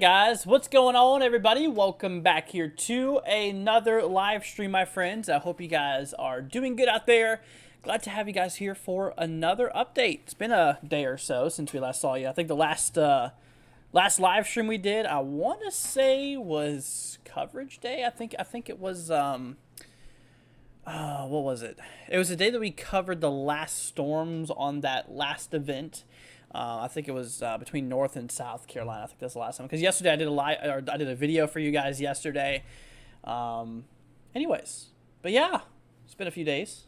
Guys, what's going on, everybody? Welcome back here to another live stream, my friends. I hope you guys are doing good out there. Glad to have you guys here for another update. It's been a day or so since we last saw you. I think the last live stream we did, I want to say, was coverage day. I think it was what was it? It was the day that we covered the last storms on that last event. I think it was between North and South Carolina. I think that's the last time. Because yesterday I did a video for you guys yesterday. Anyways, but yeah, it's been a few days.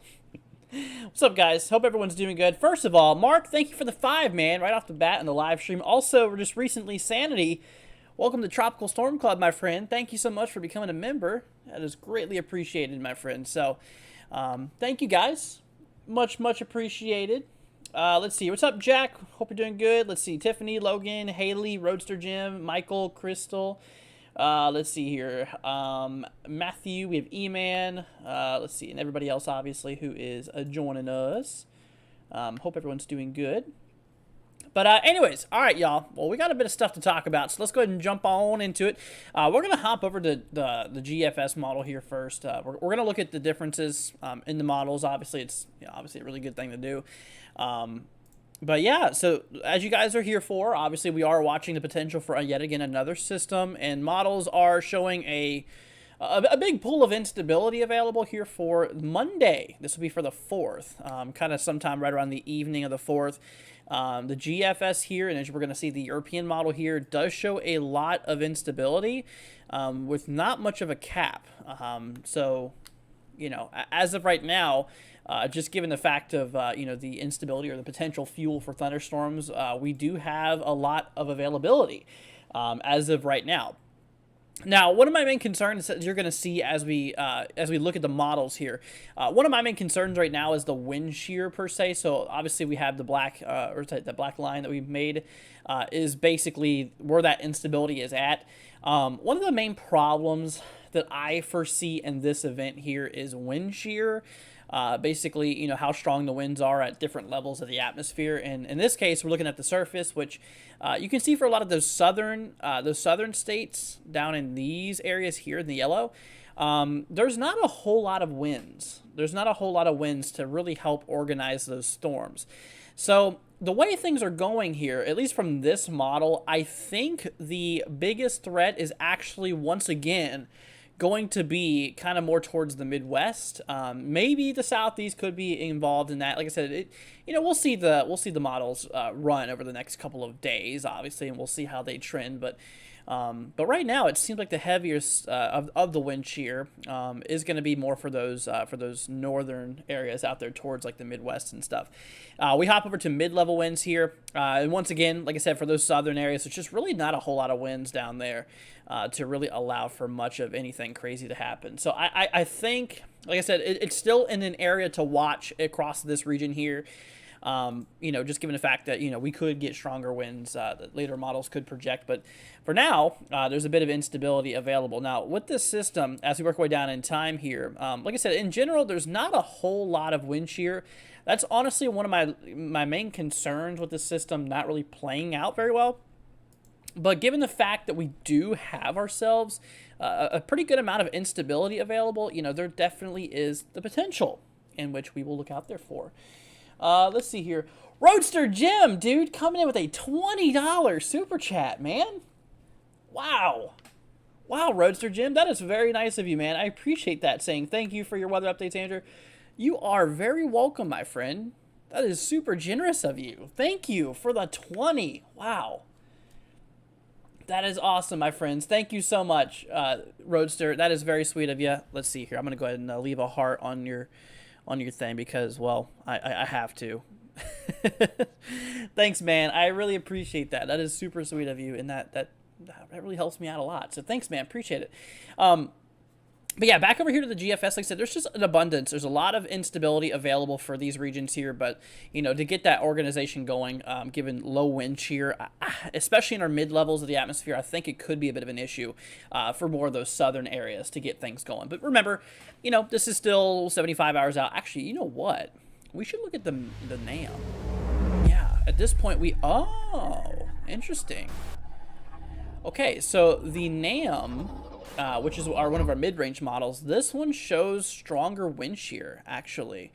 What's up, guys? Hope everyone's doing good. First of all, Mark, thank you for the 5, man, right off the bat in the live stream. Also, just recently, Sanity, welcome to Tropical Storm Club, my friend. Thank you so much for becoming a member. That is greatly appreciated, my friend. So, thank you, guys. Much appreciated. Let's see. What's up, Jack? Hope you're doing good. Let's see. Tiffany, Logan, Haley, Roadster Jim, Michael, Crystal. Let's see here. Matthew, we have E-Man. Let's see. And everybody else, obviously, who is joining us. Hope everyone's doing good. But anyways, all right, y'all. Well, we got a bit of stuff to talk about, so let's go ahead and jump on into it. We're going to hop over to the GFS model here first. We're going to look at the differences in the models. Obviously, it's obviously a really good thing to do. But yeah, so as you guys are here for, obviously we are watching the potential for yet again another system, and models are showing a big pool of instability available here for Monday. This will be for the 4th, kind of sometime right around the evening of the 4th. The GFS here, and as we're going to see, the European model here does show a lot of instability with not much of a cap. So, you know, as of right now, just given the fact of, you know, the instability or the potential fuel for thunderstorms, we do have a lot of availability as of right now. Now, one of my main concerns that you're going to see as we look at the models here, one of my main concerns right now is the wind shear per se. So obviously we have the black the black line that we've made is basically where that instability is at. One of the main problems that I foresee in this event here is wind shear. Basically, you know, how strong the winds are at different levels of the atmosphere. And in this case, we're looking at the surface, which you can see for a lot of those southern states down in these areas here in the yellow. There's not a whole lot of winds. There's not a whole lot of winds to really help organize those storms. So the way things are going here, at least from this model, I think the biggest threat is actually, once again, going to be kind of more towards the Midwest. Maybe the Southeast could be involved in that. Like I said, you know, we'll see the models run over the next couple of days, obviously, and we'll see how they trend. But right now, it seems like the heaviest of the wind shear is going to be more for those northern areas out there towards like the Midwest and stuff. We hop over to mid-level winds here. And once again, like I said, for those southern areas, there's just really not a whole lot of winds down there to really allow for much of anything crazy to happen. So I think, like I said, it's still in an area to watch across this region here. You know, just given the fact that, you know, we could get stronger winds that later models could project. But for now, there's a bit of instability available. Now, with this system, as we work our way down in time here, like I said, in general, there's not a whole lot of wind shear. That's honestly one of my main concerns with this system not really playing out very well. But given the fact that we do have ourselves a pretty good amount of instability available, you know, there definitely is the potential in which we will look out there for. Let's see here. Roadster Jim, dude, coming in with a $20 super chat, man. Wow. Wow, Roadster Jim, that is very nice of you, man. I appreciate that, saying thank you for your weather updates, Andrew. You are very welcome, my friend. That is super generous of you. Thank you for the 20. Wow. That is awesome, my friends. Thank you so much, Roadster. That is very sweet of you. Let's see here. I'm going to go ahead and leave a heart on your thing because, well, I have to. Thanks, man. I really appreciate that. That is super sweet of you, and that really helps me out a lot. So thanks, man. Appreciate it. But yeah, back over here to the GFS, like I said, there's just an abundance. There's a lot of instability available for these regions here, but, you know, to get that organization going, given low wind shear, especially in our mid-levels of the atmosphere, I think it could be a bit of an issue for more of those southern areas to get things going. But remember, you know, this is still 75 hours out. Actually, you know what? We should look at the NAM. Yeah, at this point, oh, interesting. Okay, so the NAM... which is one of our mid-range models. This one shows stronger wind shear, actually.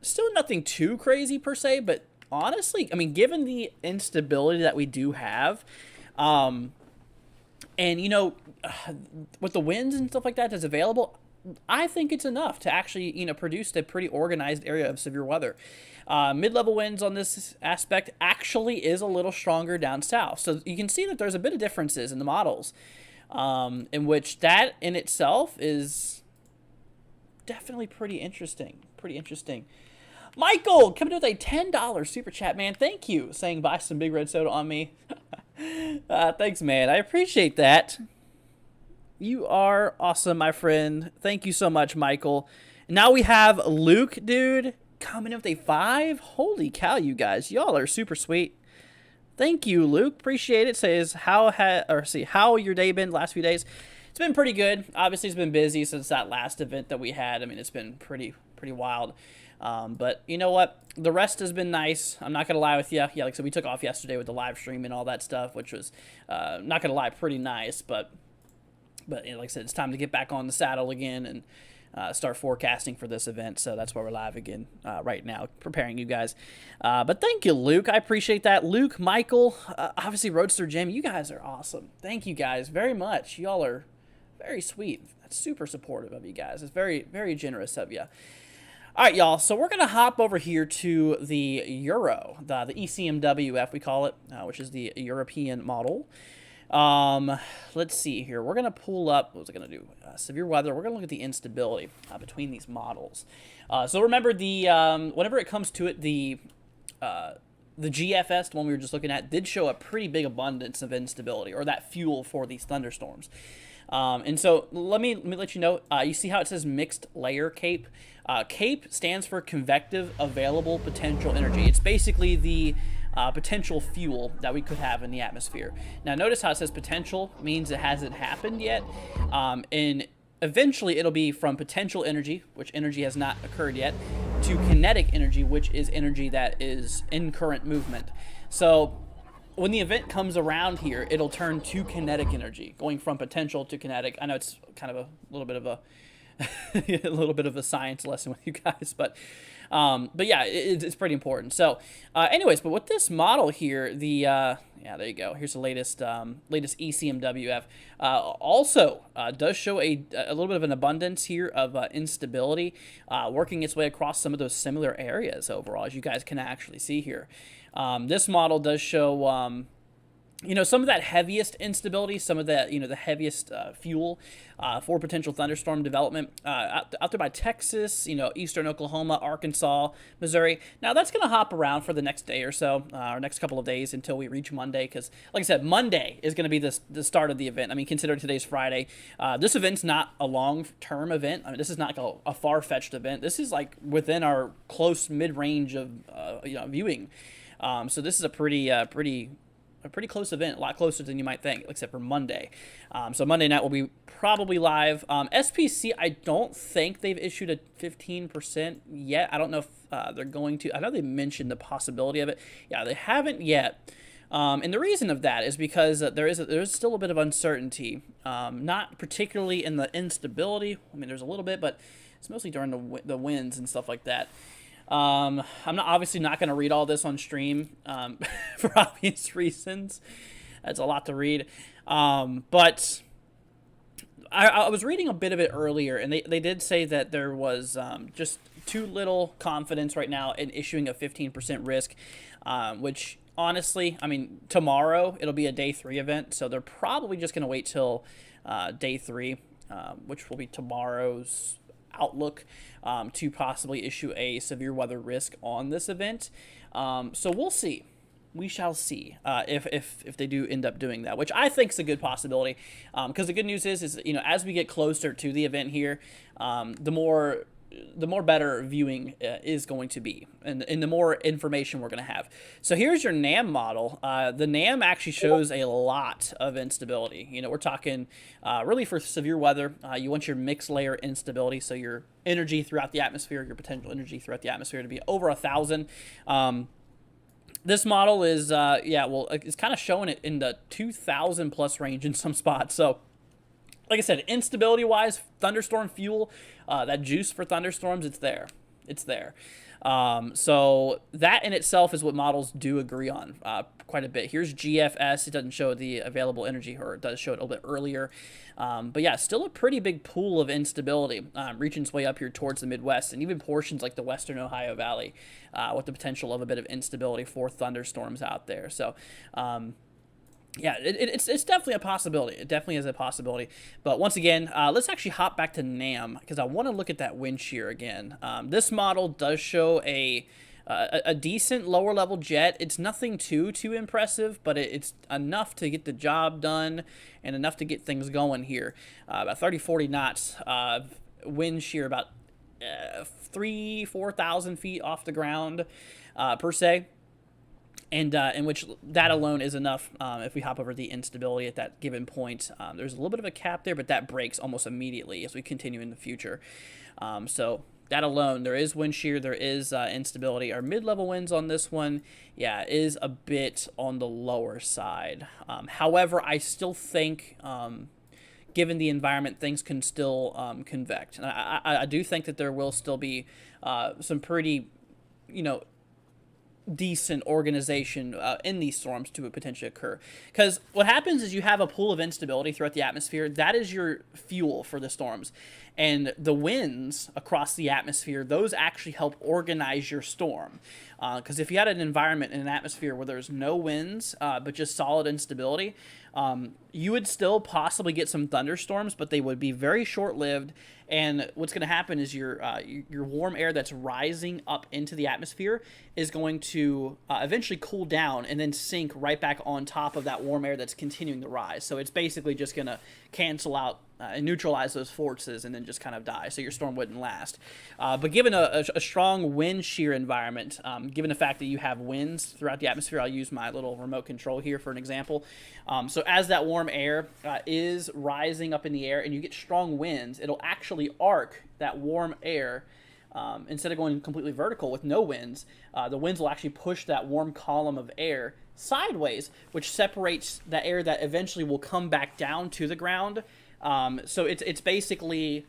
Still nothing too crazy per se, but honestly, I mean, given the instability that we do have, and, you know, with the winds and stuff like that that's available, I think it's enough to actually, you know, produce a pretty organized area of severe weather. Mid-level winds on this aspect actually is a little stronger down south. So you can see that there's a bit of differences in the models. In which that in itself is definitely pretty interesting. Michael, coming in with a $10 super chat, man. Thank you. Saying buy some Big Red Soda on me. Thanks, man. I appreciate that. You are awesome, my friend. Thank you so much, Michael. Now we have Luke, dude, coming in with a 5. Holy cow, you guys. Y'all are super sweet. Thank you, Luke. Appreciate it. Says, how your day been the last few days? It's been pretty good. Obviously, it's been busy since that last event that we had. I mean, it's been pretty wild. But you know what? The rest has been nice. I'm not going to lie with you. Yeah, like I said, we took off yesterday with the live stream and all that stuff, which was, not going to lie, pretty nice. But you know, like I said, it's time to get back on the saddle again and start forecasting for this event. So that's why we're live again right now, preparing you guys. But thank you, Luke. I appreciate that. Luke, Michael, obviously Roadster Jim, you guys are awesome. Thank you guys very much. Y'all are very sweet. That's super supportive of you guys. It's very, very generous of you. All right, y'all. So we're going to hop over here to the Euro, the ECMWF, we call it, which is the European model. Let's see here. We're going to pull up, what was I going to do? Severe weather. We're going to look at the instability between these models. So remember whenever it comes to it, the GFS, the one we were just looking at, did show a pretty big abundance of instability, or that fuel for these thunderstorms. And so let me let you know, you see how it says mixed layer CAPE? CAPE stands for convective available potential energy. It's basically the potential fuel that we could have in the atmosphere. Now notice how it says potential means it hasn't happened yet, and eventually it'll be from potential energy, which energy has not occurred yet, to kinetic energy, which is energy that is in current movement. So when the event comes around here, it'll turn to kinetic energy, going from potential to kinetic. I know it's kind of a little bit of a a little bit of a science lesson with you guys, but yeah, it's pretty important. So anyways, but with this model here, yeah, there you go. Here's the latest ECMWF. Also does show a little bit of an abundance here of instability, working its way across some of those similar areas overall, as you guys can actually see here. This model does show some of that heaviest instability, some of that, the heaviest fuel for potential thunderstorm development out there by Texas, eastern Oklahoma, Arkansas, Missouri. Now, that's going to hop around for the next day or so, or next couple of days until we reach Monday, because, like I said, Monday is going to be the start of the event. I mean, consider today's Friday. This event's not a long-term event. I mean, this is not like a far-fetched event. This is like within our close mid-range of viewing. So this is a pretty close event, a lot closer than you might think, except for Monday. So Monday night will be probably live. SPC, I don't think they've issued a 15% yet. I don't know if they're going to. I know they mentioned the possibility of it. Yeah, they haven't yet. And the reason of that is because there is still a bit of uncertainty, not particularly in the instability. I mean, there's a little bit, but it's mostly during the winds and stuff like that. I'm obviously not going to read all this on stream for obvious reasons. That's a lot to read. But I was reading a bit of it earlier, and they did say that there was just too little confidence right now in issuing a 15% risk, which honestly, I mean, tomorrow it'll be a day 3 event, so they're probably just going to wait till day 3, which will be tomorrow's outlook, to possibly issue a severe weather risk on this event. So we'll see. We shall see if they do end up doing that, which I think is a good possibility. Because the good news is as we get closer to the event here, the more better viewing is going to be, and the more information we're going to have. So here's your NAM model. The NAM actually shows a lot of instability. We're talking really for severe weather. You want your mixed layer instability, so your energy throughout the atmosphere, your potential energy throughout the atmosphere to be over 1,000. This model is, it's kind of showing it in the 2,000 plus range in some spots. So, like I said, instability-wise, thunderstorm fuel, that juice for thunderstorms, it's there. It's there. So that in itself is what models do agree on quite a bit. Here's GFS. It doesn't show the available energy, or it does show it a little bit earlier. But yeah, still a pretty big pool of instability, reaching its way up here towards the Midwest, and even portions like the western Ohio Valley with the potential of a bit of instability for thunderstorms out there. So, yeah, it's definitely a possibility. It definitely is a possibility. But once again, let's actually hop back to NAM, because I want to look at that wind shear again. This model does show a decent lower level jet. It's nothing too impressive, but it's enough to get the job done and enough to get things going here. About 30-40 knots wind shear, about 4,000 feet off the ground per se. And in which that alone is enough. If we hop over the instability at that given point, there's a little bit of a cap there, but that breaks almost immediately as we continue in the future. So that alone, there is wind shear, there is instability. Our mid-level winds on this one, yeah, is a bit on the lower side. However, I still think, given the environment, things can still convect. And I do think that there will still be some pretty, decent organization in these storms to potentially occur. Because what happens is you have a pool of instability throughout the atmosphere. That is your fuel for the storms. And the winds across the atmosphere, those actually help organize your storm. Because if you had an environment in an atmosphere where there's no winds, but just solid instability, you would still possibly get some thunderstorms, but they would be very short-lived. And what's going to happen is your warm air that's rising up into the atmosphere is going to eventually cool down and then sink right back on top of that warm air that's continuing to rise. So it's basically just going to cancel out and neutralize those forces and then just kind of die. So your storm wouldn't last. But given a strong wind shear environment, given the fact that you have winds throughout the atmosphere, I'll use my little remote control here for an example. So as that warm air is rising up in the air and you get strong winds, it'll actually arc that warm air. Instead of going completely vertical with no winds, the winds will actually push that warm column of air sideways, which separates the air that eventually will come back down to the ground. So it's basically,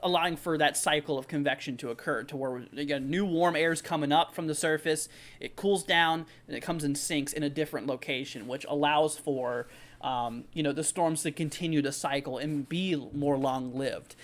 allowing for that cycle of convection to occur, to where new warm air is coming up from the surface, it cools down, and it comes and sinks in a different location, which allows for the storms to continue to cycle and be more long-lived.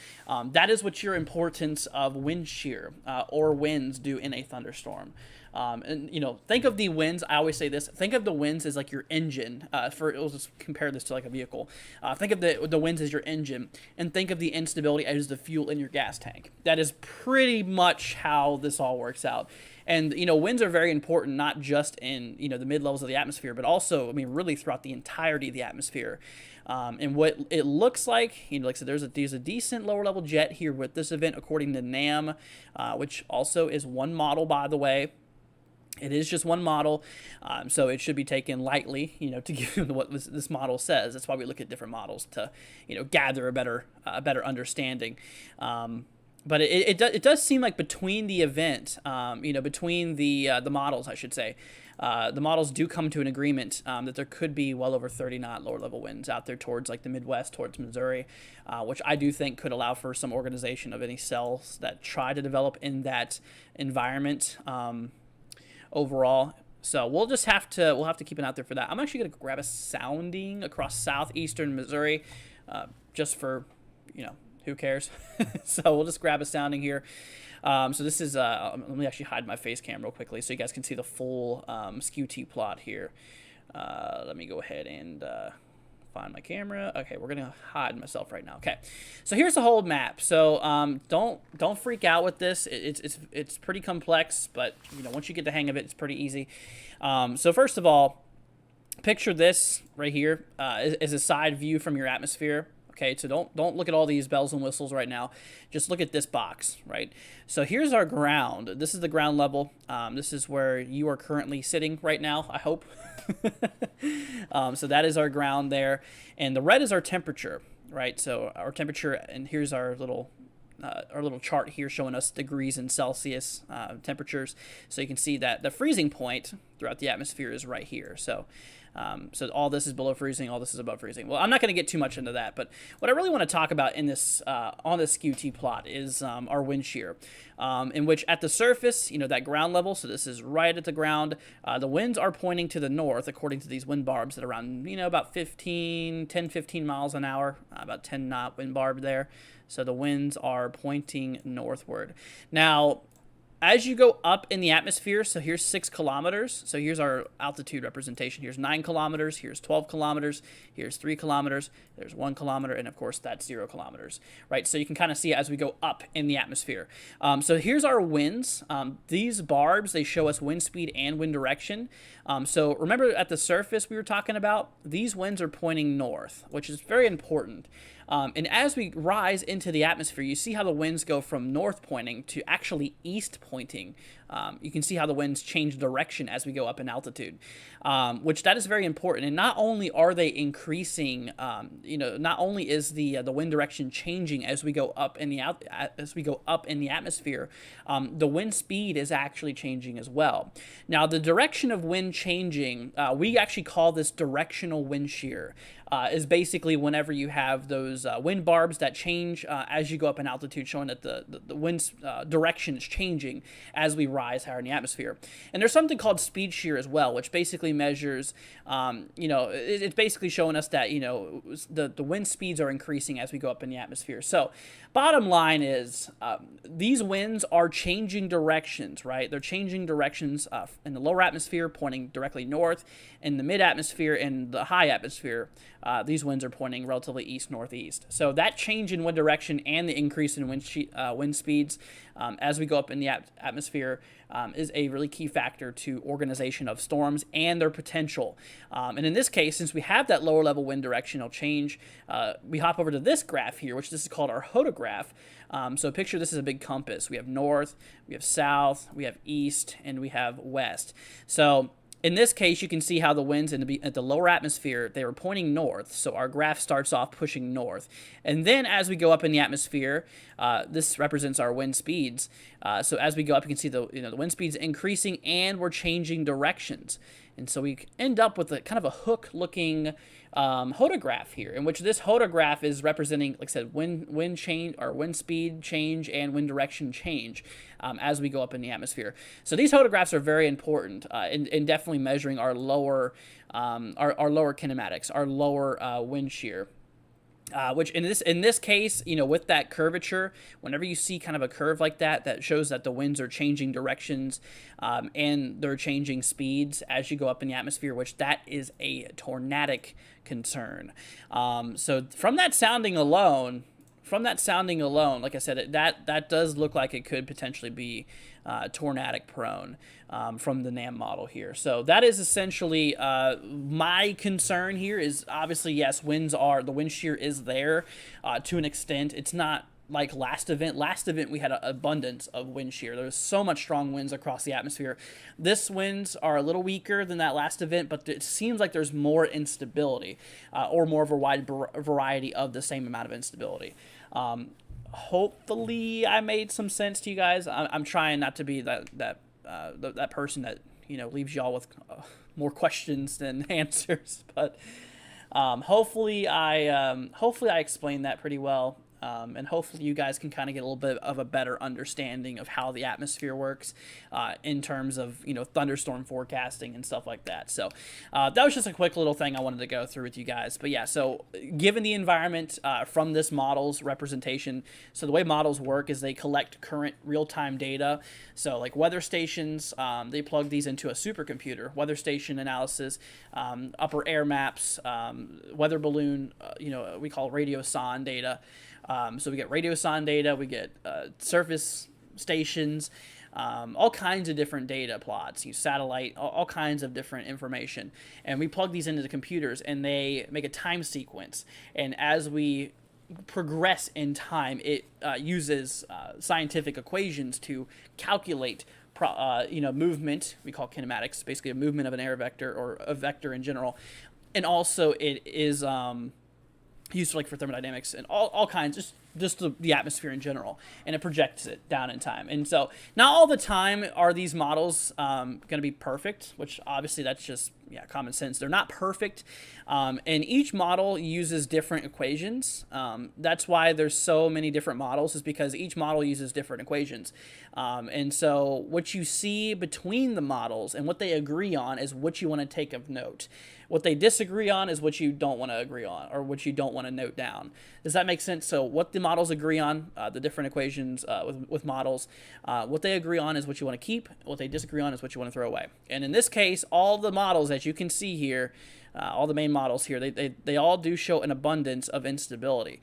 That is what your importance of wind shear or winds do in a thunderstorm. Think of the winds. I always say this. Think of the winds as like your engine. We'll just compare this to like a vehicle. Think of the winds as your engine, and think of the instability as the fuel in your gas tank. That is pretty much how this all works out. And winds are very important, not just in the mid levels of the atmosphere, but also really throughout the entirety of the atmosphere. And what it looks like, like I said, there's a decent lower level jet here with this event, according to NAM, which also is one model, by the way. It is just one model, so it should be taken lightly, to give you what this model says. That's why we look at different models to, gather a better understanding. But it does seem like between the event, between the models, I should say, the models do come to an agreement that there could be well over 30 knot lower level winds out there towards like the Midwest, towards Missouri, which I do think could allow for some organization of any cells that try to develop in that environment. Overall, so we'll have to keep an eye out there for that. I'm actually gonna grab a sounding across southeastern Missouri, just for who cares. So we'll just grab a sounding here. So this is let me actually hide my face cam real quickly so you guys can see the full skew-T plot here. Let me go ahead and find my camera. Okay, we're gonna hide myself right now. Okay, so here's the whole map. So don't freak out with this. It's pretty complex, but once you get the hang of it, it's pretty easy. So first of all, picture this right here is a side view from your atmosphere. Okay, so don't look at all these bells and whistles right now. Just look at this box, right? So here's our ground. This is the ground level. This is where you are currently sitting right now, I hope. So that is our ground there. And the red is our temperature, right? So our temperature, and here's our little chart here showing us degrees in Celsius temperatures. So you can see that the freezing point throughout the atmosphere is right here. So all this is below freezing, all this is above freezing. Well, I'm not going to get too much into that, but what I really want to talk about in this on this skew-T plot is our wind shear, in which at the surface, that ground level, so this is right at the ground, the winds are pointing to the north, according to these wind barbs at around, about 10, 15 miles an hour, about 10 knot wind barb there. So the winds are pointing northward. Now, as you go up in the atmosphere, so here's 6 kilometers. So here's our altitude representation. Here's 9 kilometers. Here's 12 kilometers. Here's 3 kilometers. There's 1 kilometer. And, of course, that's 0 kilometers, right? So you can kind of see it as we go up in the atmosphere. So here's our winds. These barbs, they show us wind speed and wind direction. So remember at the surface we were talking about, these winds are pointing north, which is very important. And as we rise into the atmosphere, you see how the winds go from north pointing to actually east pointing. You can see how the winds change direction as we go up in altitude, which that is very important. And not only are they increasing, not only is the wind direction changing as we go up in the atmosphere, the wind speed is actually changing as well. Now, the direction of wind changing, we actually call this directional wind shear. Is basically whenever you have those wind barbs that change as you go up in altitude, showing that the wind's direction is changing as we rise higher in the atmosphere. And there's something called speed shear as well, which basically measures, it's basically showing us that, the wind speeds are increasing as we go up in the atmosphere. So bottom line is these winds are changing directions, right? They're changing directions in the lower atmosphere, pointing directly north. In the mid-atmosphere and the high atmosphere, these winds are pointing relatively east-northeast. So that change in wind direction and the increase in wind speeds as we go up in the atmosphere is a really key factor to organization of storms and their potential. And in this case, since we have that lower level wind directional change, we hop over to this graph here, which this is called our hodograph. So picture this is a big compass. We have north, we have south, we have east, and we have west. So in this case, you can see how the winds at the lower atmosphere, they were pointing north, so our graph starts off pushing north. And then as we go up in the atmosphere, this represents our wind speeds. So as we go up, you can see the wind speeds increasing, and we're changing directions. And so we end up with a kind of a hook-looking hodograph here, in which this hodograph is representing, like I said, wind change or wind speed change and wind direction change as we go up in the atmosphere. So these hodographs are very important in definitely measuring our lower kinematics, our lower wind shear. Which in this case, with that curvature, whenever you see kind of a curve like that, that shows that the winds are changing directions and they're changing speeds as you go up in the atmosphere, which that is a tornadic concern. So from that sounding alone, like I said, that does look like it could potentially be tornadic prone from the NAM model here. So that is essentially my concern here is obviously, yes, the wind shear is there to an extent. It's not like last event. Last event, we had an abundance of wind shear. There was so much strong winds across the atmosphere. This winds are a little weaker than that last event, but it seems like there's more instability or more of a wide variety of the same amount of instability. Hopefully I made some sense to you guys. I'm trying not to be that person that leaves y'all with more questions than answers, but hopefully I explained that pretty well. And hopefully you guys can kind of get a little bit of a better understanding of how the atmosphere works in terms of, thunderstorm forecasting and stuff like that. So that was just a quick little thing I wanted to go through with you guys. But yeah, so given the environment from this model's representation, so the way models work is they collect current real-time data. So like weather stations, they plug these into a supercomputer, weather station analysis, upper air maps, weather balloon, we call radiosonde data. So we get radiosonde data, we get surface stations, all kinds of different data plots, satellite, all kinds of different information. And we plug these into the computers and they make a time sequence. And as we progress in time, it uses scientific equations to calculate movement. We call kinematics, basically a movement of an air vector or a vector in general. And also it is used for thermodynamics and all kinds, just the atmosphere in general, and it projects it down in time. And so not all the time are these models going to be perfect, which obviously that's just common sense. They're not perfect, and each model uses different equations. That's why there's so many different models, is because each model uses different equations. And so what you see between the models and what they agree on is what you want to take of note. What they disagree on is what you don't want to agree on, or what you don't want to note down. Does that make sense? So what the models agree on, the different equations with models, what they agree on is what you want to keep. What they disagree on is what you want to throw away. And in this case, all the models, as you can see here, all the main models here, they all do show an abundance of instability.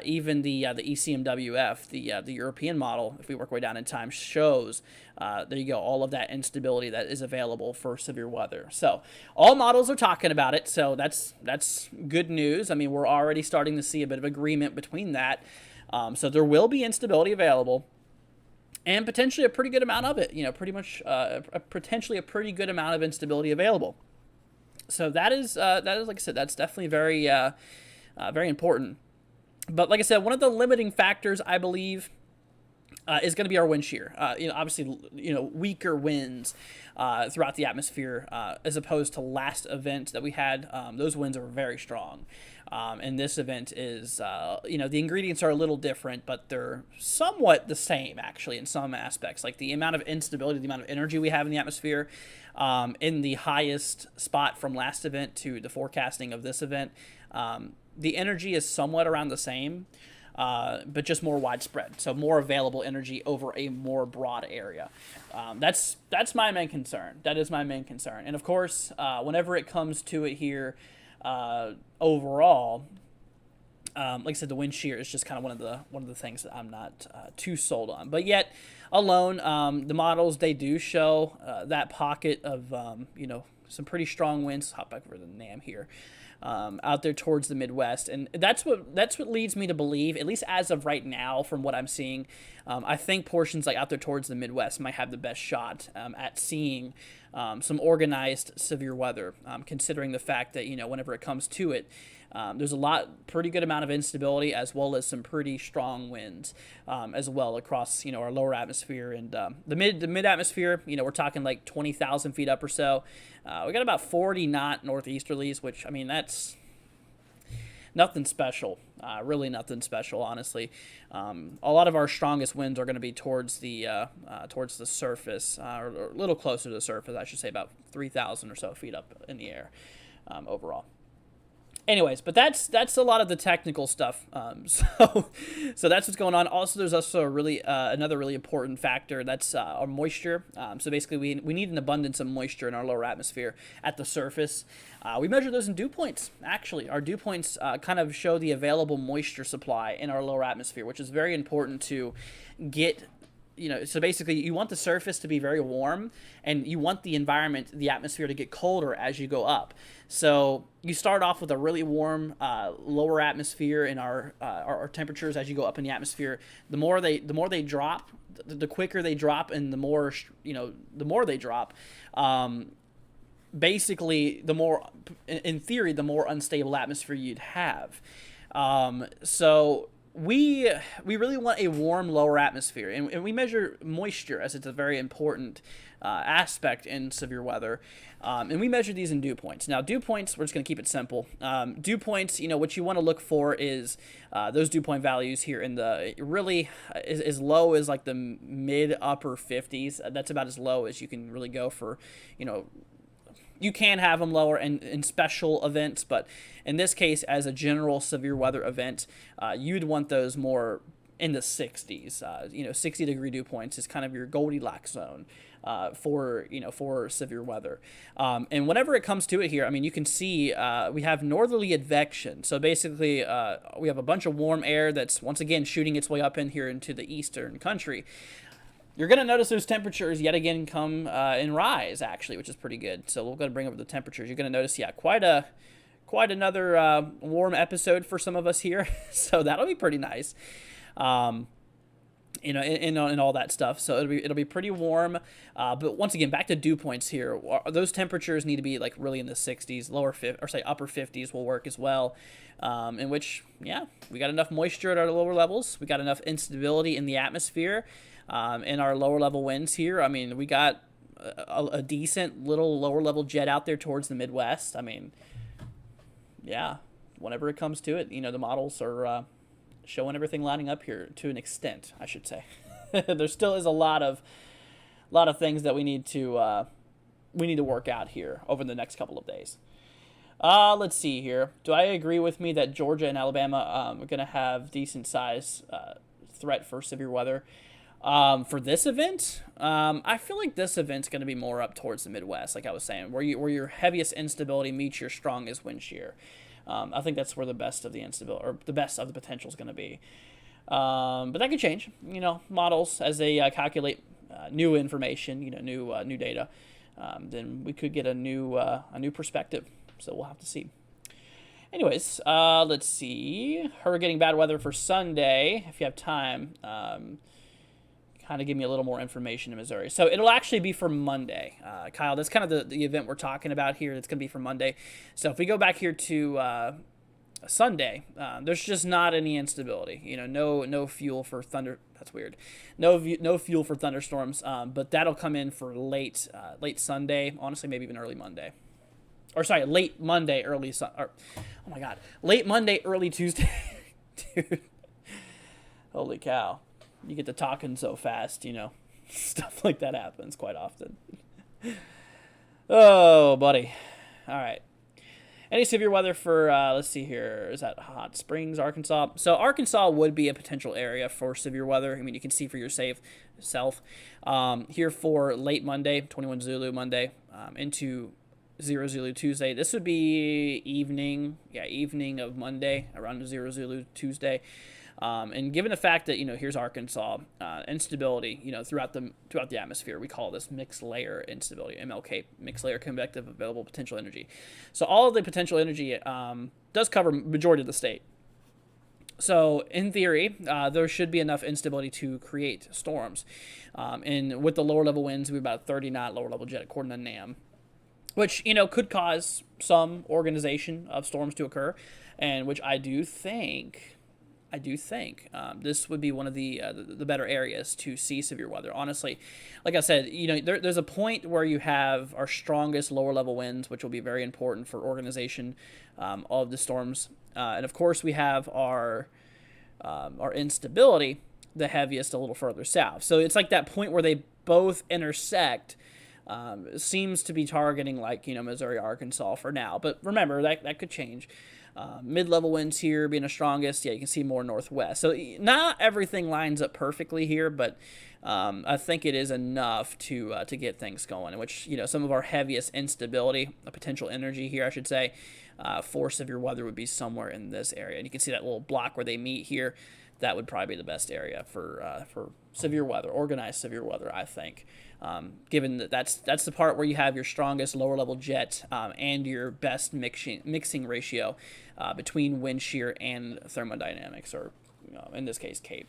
Even the ECMWF, the European model, if we work way down in time, shows, there you go, all of that instability that is available for severe weather. So all models are talking about it, so that's good news. I mean, we're already starting to see a bit of agreement between that. So there will be instability available, and potentially a pretty good amount of it, pretty much potentially a pretty good amount of instability available. So that is like I said, that's definitely very very important. But like I said, one of the limiting factors, I believe, is going to be our wind shear. Obviously, weaker winds throughout the atmosphere as opposed to last event that we had. Those winds are very strong. And this event is, the ingredients are a little different, but they're somewhat the same, actually, in some aspects. Like the amount of instability, the amount of energy we have in the atmosphere, in the highest spot from last event to the forecasting of this event, the energy is somewhat around the same, but just more widespread. So more available energy over a more broad area. That's my main concern. That is my main concern. And of course, whenever it comes to it here, overall, like I said, the wind shear is just kind of one of the things that I'm not too sold on. But yet, alone, the models, they do show that pocket of some pretty strong winds. Hop back over to the NAM here. out there towards the Midwest, and that's what leads me to believe, at least as of right now, from what I'm seeing, I think portions like out there towards the Midwest might have the best shot at seeing some organized severe weather, considering the fact that whenever it comes to it, there's pretty good amount of instability, as well as some pretty strong winds as well across our lower atmosphere and the mid atmosphere. We're talking like 20,000 feet up or so. We got about 40 knot northeasterlies, which I mean that's nothing special, really nothing special, honestly. A lot of our strongest winds are going to be towards the surface, or a little closer to the surface, I should say, about 3,000 or so feet up in the air overall. Anyways, but that's a lot of the technical stuff. So that's what's going on. Also, there's also another really important factor. That's our moisture. So basically, we need an abundance of moisture in our lower atmosphere at the surface. We measure those in dew points. Actually, our dew points kind of show the available moisture supply in our lower atmosphere, which is very important to get. So basically you want the surface to be very warm, and you want the environment, the atmosphere, to get colder as you go up. So you start off with a really warm lower atmosphere, in our temperatures as you go up in the atmosphere. The more they drop, the quicker they drop, and the more they drop. Basically, the more, in theory, the more unstable atmosphere you'd have. So we really want a warm lower atmosphere, and we measure moisture, as it's a very important aspect in severe weather, and we measure these in dew points. Now, dew points, we're just going to keep it simple. Dew points, what you want to look for is those dew point values here in the really as low as like the mid upper 50s. That's about as low as you can really go for, you can have them lower in special events, but in this case, as a general severe weather event, you'd want those more in the 60s. 60-degree dew points is kind of your Goldilocks zone for severe weather. And whenever it comes to it here, I mean, you can see we have northerly advection. So basically, we have a bunch of warm air that's once again shooting its way up in here into the eastern country. You're going to notice those temperatures yet again come and rise, actually, which is pretty good. So we're going to bring up the temperatures. You're going to notice, quite another warm episode for some of us here. So that'll be pretty nice, and all that stuff. So it'll be pretty warm. But once again, back to dew points here. Those temperatures need to be like really in the 60s, upper 50s will work as well. In which, we got enough moisture at our lower levels. We got enough instability in the atmosphere. In our lower level winds here, I mean, we got a decent little lower level jet out there towards the Midwest. I mean, whenever it comes to it, the models are showing everything lining up here to an extent, I should say. There still is a lot of things that we need to work out here over the next couple of days. Let's see here. Do I agree with me that Georgia and Alabama are going to have decent size threat for severe weather? For this event, I feel like this event's going to be more up towards the Midwest, like I was saying, where your heaviest instability meets your strongest wind shear. I think that's where the best of the instability, or the best of the potential, is going to be. But that could change. Models as they calculate new information, new data, then we could get a new perspective. So we'll have to see. Anyways, let's see. We're getting bad weather for Sunday. If you have time. Kind of give me a little more information in Missouri. So it'll actually be for Monday, Kyle. That's kind of the event we're talking about here. It's going to be for Monday. So if we go back here to Sunday, there's just not any instability. No fuel for thunder. That's weird. No fuel for thunderstorms. But that'll come in for late Sunday. Honestly, maybe even early Monday. Or sorry, late Monday, late Monday, early Tuesday. Dude, holy cow. You get to talking so fast, stuff like that happens quite often. Oh, buddy. All right. Any severe weather for, let's see here, is that Hot Springs, Arkansas? So Arkansas would be a potential area for severe weather. I mean, you can see for your self. Here for late Monday, 21 Zulu Monday, into 0 Zulu Tuesday. This would be evening of Monday, around 0 Zulu Tuesday. And given the fact that, here's Arkansas, instability, throughout the atmosphere, we call this mixed layer instability, MLK, mixed layer convective available potential energy. So all of the potential energy does cover majority of the state. So in theory, there should be enough instability to create storms. And with the lower level winds, we have about 30 knot lower level jet according to NAM, which, could cause some organization of storms to occur, and which I do think this would be one of the better areas to see severe weather. Honestly, like I said, there's a point where you have our strongest lower level winds, which will be very important for organization of the storms. And of course, we have our instability, the heaviest, a little further south. So it's like that point where they both intersect. Seems to be targeting like Missouri, Arkansas for now. But remember that could change. Mid-level winds here being the strongest. Yeah, you can see more northwest. So not everything lines up perfectly here, but I think it is enough to get things going. In which some of our heaviest instability, potential energy here, I should say, for severe weather would be somewhere in this area. And you can see that little block where they meet here. That would probably be the best area for severe weather, organized severe weather, I think. Given that that's the part where you have your strongest lower level jet and your best mixing ratio between wind shear and thermodynamics, or in this case, Cape.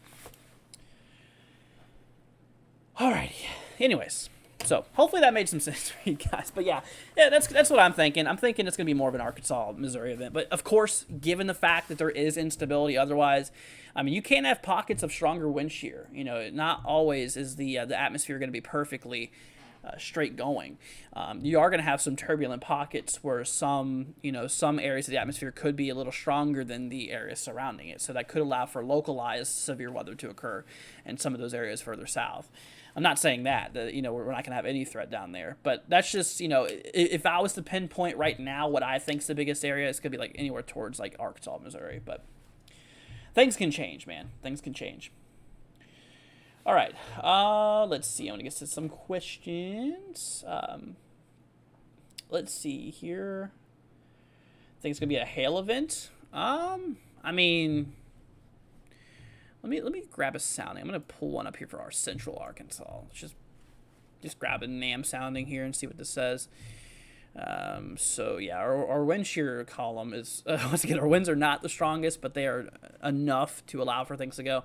Alrighty. Anyways, so hopefully that made some sense for you guys. But yeah, that's what I'm thinking. I'm thinking it's going to be more of an Arkansas, Missouri event. But of course, given the fact that there is instability otherwise, I mean, you can have pockets of stronger wind shear. Not always is the atmosphere going to be perfectly straight going. You are going to have some turbulent pockets where some areas of the atmosphere could be a little stronger than the areas surrounding it. So that could allow for localized severe weather to occur in some of those areas further south. I'm not saying that we're not going to have any threat down there, but that's just, if I was to pinpoint right now what I think is the biggest area, it's going to be like anywhere towards like Arkansas, Missouri, but things can change, man. Things can change. All right. Let's see. I'm going to get to some questions. Let's see here. I think it's going to be a hail event. I mean, let me grab a sounding. I'm going to pull one up here for our Central Arkansas. Let's just grab a NAM sounding here and see what this says. So yeah, our wind shear column is once again, our winds are not the strongest, but they are enough to allow for things to go.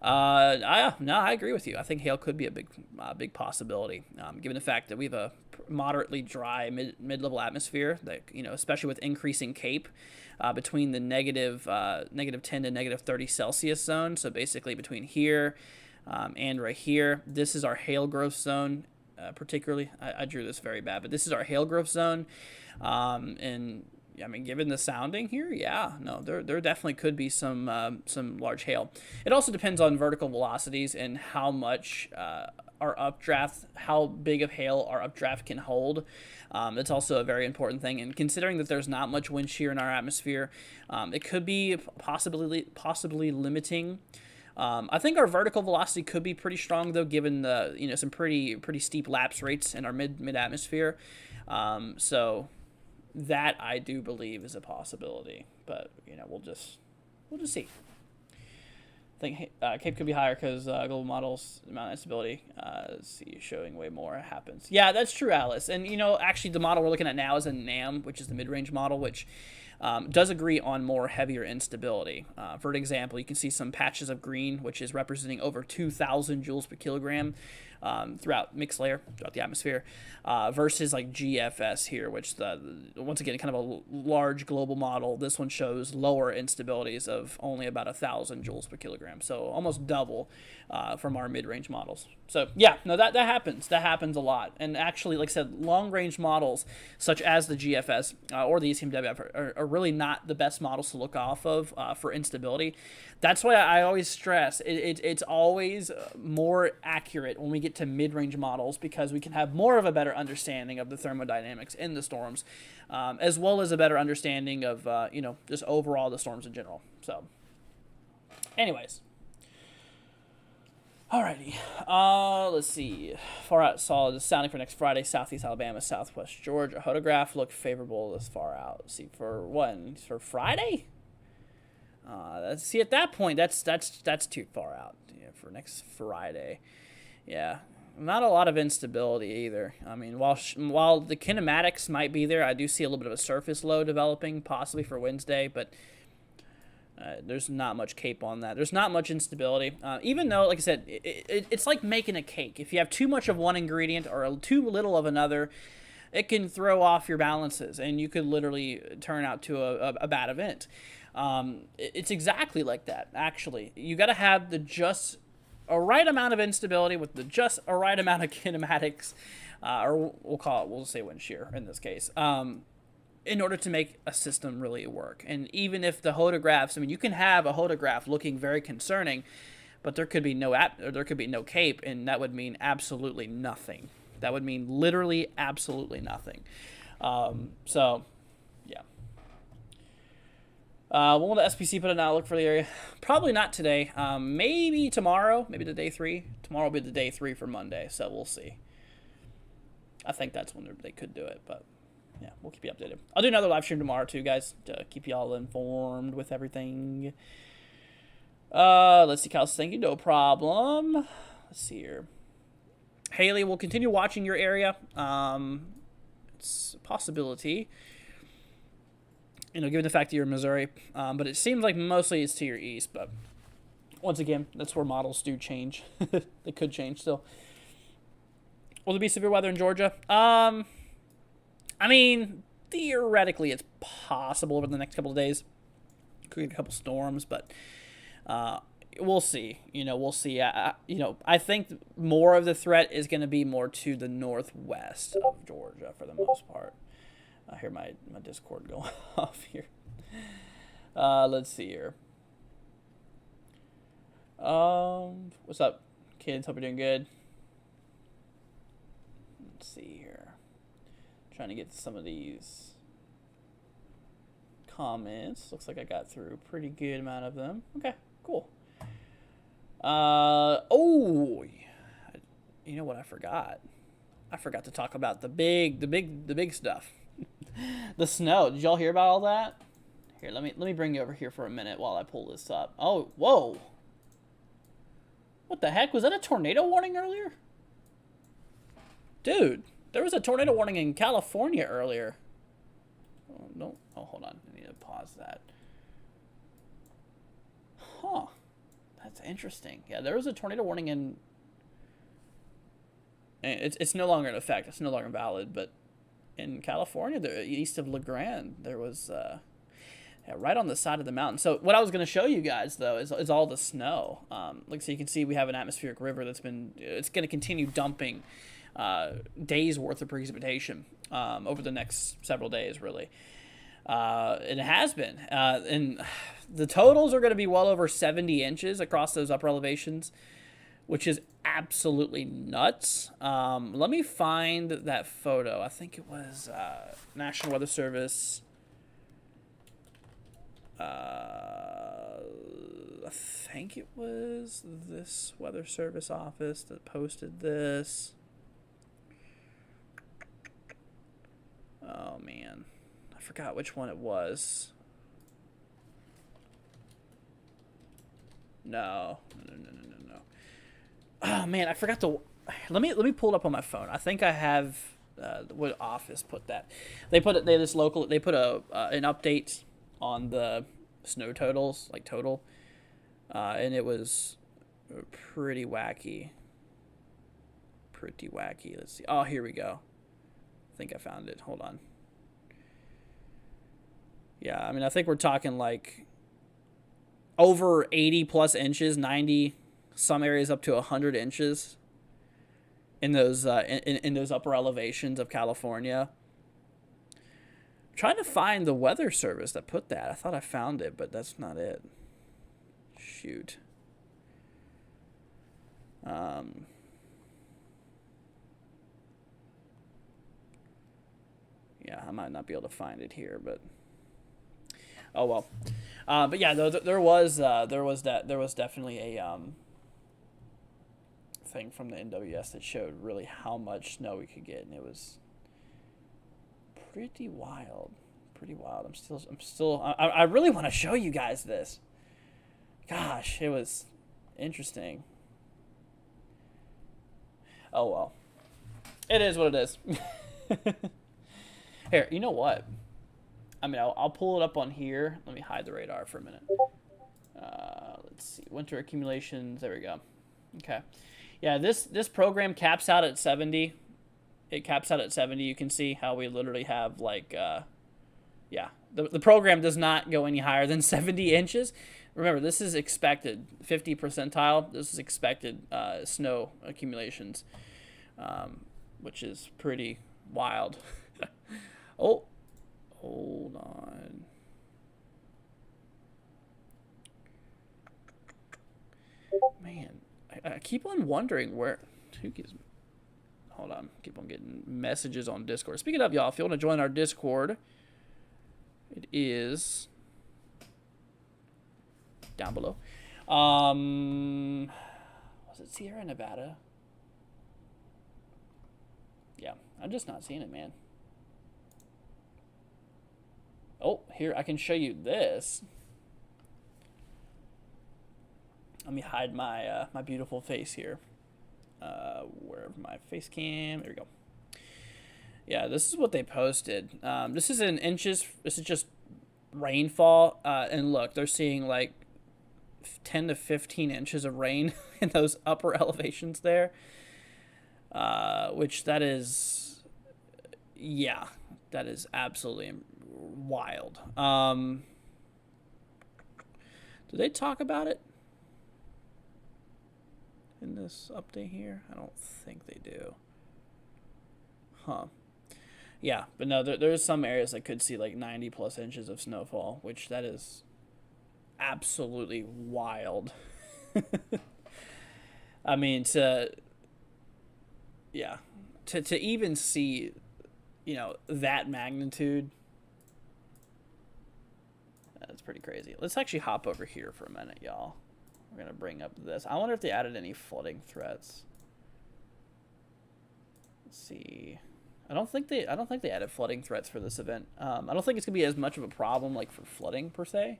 I agree with you. I think hail could be a big possibility, given the fact that we have a moderately dry mid-level atmosphere that, especially with increasing Cape, between the negative 10 to negative 30 Celsius zone. So basically between here, and right here, this is our hail growth zone. Particularly, I drew this very bad, but this is our hail growth zone, and I mean, given the sounding here, there definitely could be some large hail. It also depends on vertical velocities and how much our updraft, how big of hail our updraft can hold. It's also a very important thing, and considering that there's not much wind shear in our atmosphere, it could be possibly limiting. I think our vertical velocity could be pretty strong, though, given the some pretty steep lapse rates in our mid atmosphere. So that I do believe is a possibility, but we'll just see. I think Cape could be higher because global models amount of instability. See, showing way more happens. Yeah, that's true, Alice. And actually, the model we're looking at now is a NAM, which is the mid-range model, which does agree on more heavier instability. For an example, you can see some patches of green, which is representing over 2,000 joules per kilogram throughout mixed layer, throughout the atmosphere, versus like GFS here, which once again, kind of a large global model. This one shows lower instabilities of only about 1,000 joules per kilogram, so almost double from our mid-range models. So yeah, no, that happens. That happens a lot. And actually, like I said, long-range models such as the GFS or the ECMWF are really not the best models to look off of for instability. That's why I always stress it's always more accurate when we get to mid-range models, because we can have more of a better understanding of the thermodynamics in the storms, as well as a better understanding of just overall the storms in general. So anyways. Alrighty, let's see. Far out solid sounding for next Friday, Southeast Alabama, Southwest Georgia. Photograph look favorable this far out. Let's see, for when? For Friday? See, at that point, that's too far out, yeah, for next Friday. Yeah, not a lot of instability either. I mean, while the kinematics might be there, I do see a little bit of a surface low developing, possibly for Wednesday, but there's not much cape on that. There's not much instability. Even though, like I said, it's like making a cake. If you have too much of one ingredient or too little of another, it can throw off your balances, and you could literally turn out to a bad event. It's exactly like that, actually. You got to have a right amount of instability with just a right amount of kinematics, or we'll say wind shear in this case, in order to make a system really work. And even if the photographs, I mean, you can have a photograph looking very concerning, but there could be no cape, and that would mean absolutely nothing. That would mean literally absolutely nothing. So, yeah. Will the SPC put an outlook for the area? Probably not today. Maybe tomorrow. Maybe the day 3. Tomorrow will be the day 3 for Monday, so we'll see. I think that's when they could do it, but yeah, we'll keep you updated. I'll do another live stream tomorrow too, guys, to keep you all informed with everything. Let's see, Kyle, thank you, no problem. Let's see here. Haley, we'll continue watching your area. It's a possibility, given the fact that you're in Missouri. But it seems like mostly it's to your east. But once again, that's where models do change. They could change still. Will there be severe weather in Georgia? I mean, theoretically, it's possible over the next couple of days. Could get a couple storms, but we'll see. We'll see. I think more of the threat is going to be more to the northwest of Georgia for the most part. I hear my Discord going off here. Let's see here. What's up, kids? Hope you're doing good. Let's see here. Trying to get some of these comments. Looks like I got through a pretty good amount of them. Okay, cool. You know what I forgot? I forgot to talk about the big stuff. The snow. Did y'all hear about all that? Here, let me bring you over here for a minute while I pull this up. Oh, whoa. What the heck? Was that a tornado warning earlier? Dude, there was a tornado warning in California earlier. Oh, no. Oh, hold on. I need to pause that. Huh. That's interesting. Yeah, there was a tornado warning in... It's no longer in effect. It's no longer valid, but in California, east of La Grande, there was... right on the side of the mountain. So what I was going to show you guys, though, is all the snow. So you can see we have an atmospheric river it's going to continue dumping days worth of precipitation over the next several days, really. And it has been. And the totals are going to be well over 70 inches across those upper elevations, which is absolutely nuts. Let me find that photo. I think it was National Weather Service. I think it was this Weather Service office that posted this. Oh, man. I forgot which one it was. No. Oh, man, I forgot to... Let me pull it up on my phone. I think I have... what office put that? They put an update on the snow totals, like total, and it was pretty wacky. Let's see. Oh, here we go. I think I found it. Hold on. Yeah, I mean, I think we're talking like over 80 plus inches, 90, some areas up to 100 inches in those in those upper elevations of California. Trying to find the weather service that put that. I thought I found it, but that's not it. Shoot. Yeah, I might not be able to find it here, but oh well. But yeah, there was definitely a thing from the NWS that showed really how much snow we could get, and it was pretty wild. I really want to show you guys this. Gosh, it was interesting. Oh, well. It is what it is. Here, you know what? I mean, I'll pull it up on here. Let me hide the radar for a minute. Let's see. Winter accumulations. There we go. Okay. Yeah, this program caps out at 70. It caps out at 70. You can see how we literally have like, yeah. The program does not go any higher than 70 inches. Remember, this is expected. 50 percentile. This is expected snow accumulations, which is pretty wild. Oh, hold on. Man, I keep on wondering where. Who gives me? Hold on. Keep on getting messages on Discord. Speaking of, y'all, if you want to join our Discord, it is down below. Was it Sierra Nevada? Yeah, I'm just not seeing it, man. Oh, here, I can show you this. Let me hide my my beautiful face here. Wherever my face cam, there we go. Yeah, this is what they posted. This is in inches. This is just rainfall. And look, they're seeing like 10 to 15 inches of rain in those upper elevations there. Which that is, yeah, that is absolutely wild. Did they talk about it in this update here? I don't think they do. Huh. Yeah, but no, there's some areas that could see like 90 plus inches of snowfall, which that is absolutely wild. I mean, to even see, you know, that magnitude, that's pretty crazy. Let's actually hop over here for a minute, y'all. We're gonna bring up this. I wonder if they added any flooding threats. Let's see. I don't think they added flooding threats for this event. I don't think it's gonna be as much of a problem like for flooding per se.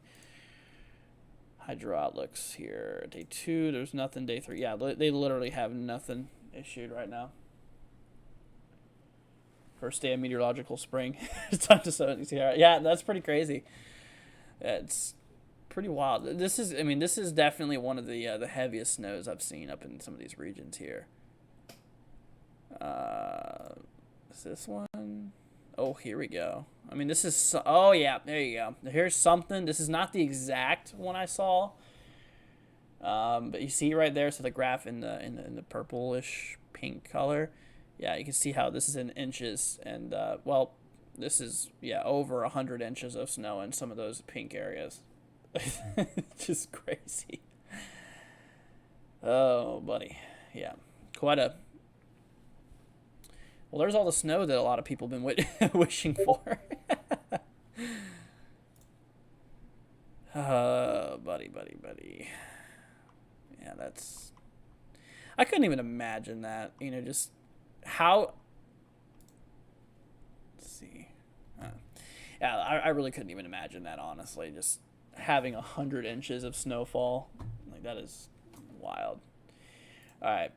Hydro outlooks here. Day 2, there's nothing. Day 3, yeah, they literally have nothing issued right now. First day of meteorological spring. It's time to sow. Yeah, that's pretty crazy. It's pretty wild. This is, I mean, this is definitely one of the heaviest snows I've seen up in some of these regions here. Is this one? Oh, here we go. I mean, this is, oh yeah, there you go. Here's something. This is not the exact one I saw, but you see right there. So the graph in the purplish pink color. Yeah, you can see how this is in inches, and well, this is, yeah, over 100 inches of snow in some of those pink areas. Just crazy. Oh, buddy. Yeah, quite a. Well, there's all the snow that a lot of people have been wishing for. Buddy. Yeah, that's. I couldn't even imagine that. You know, just how. Let's see. Yeah, I really couldn't even imagine that, honestly. Just having 100 inches of snowfall, like, that is wild. All right.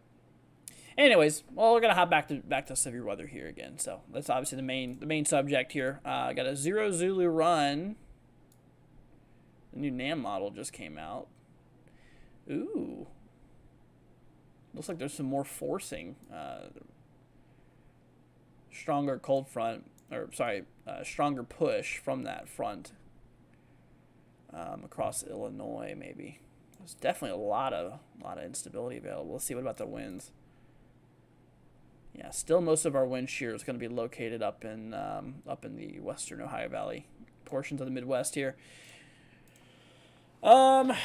Anyways, well, we're gonna hop back to severe weather here again. So that's obviously the main subject here. I got a 0 Zulu run. The new NAM model just came out. Ooh. Looks like there's some more forcing. Stronger cold front, or sorry, stronger push from that front across Illinois. Maybe there's definitely a lot of instability available. Let's see, what about the winds? Yeah, still most of our wind shear is going to be located up in the western Ohio Valley portions of the Midwest here. Yeah,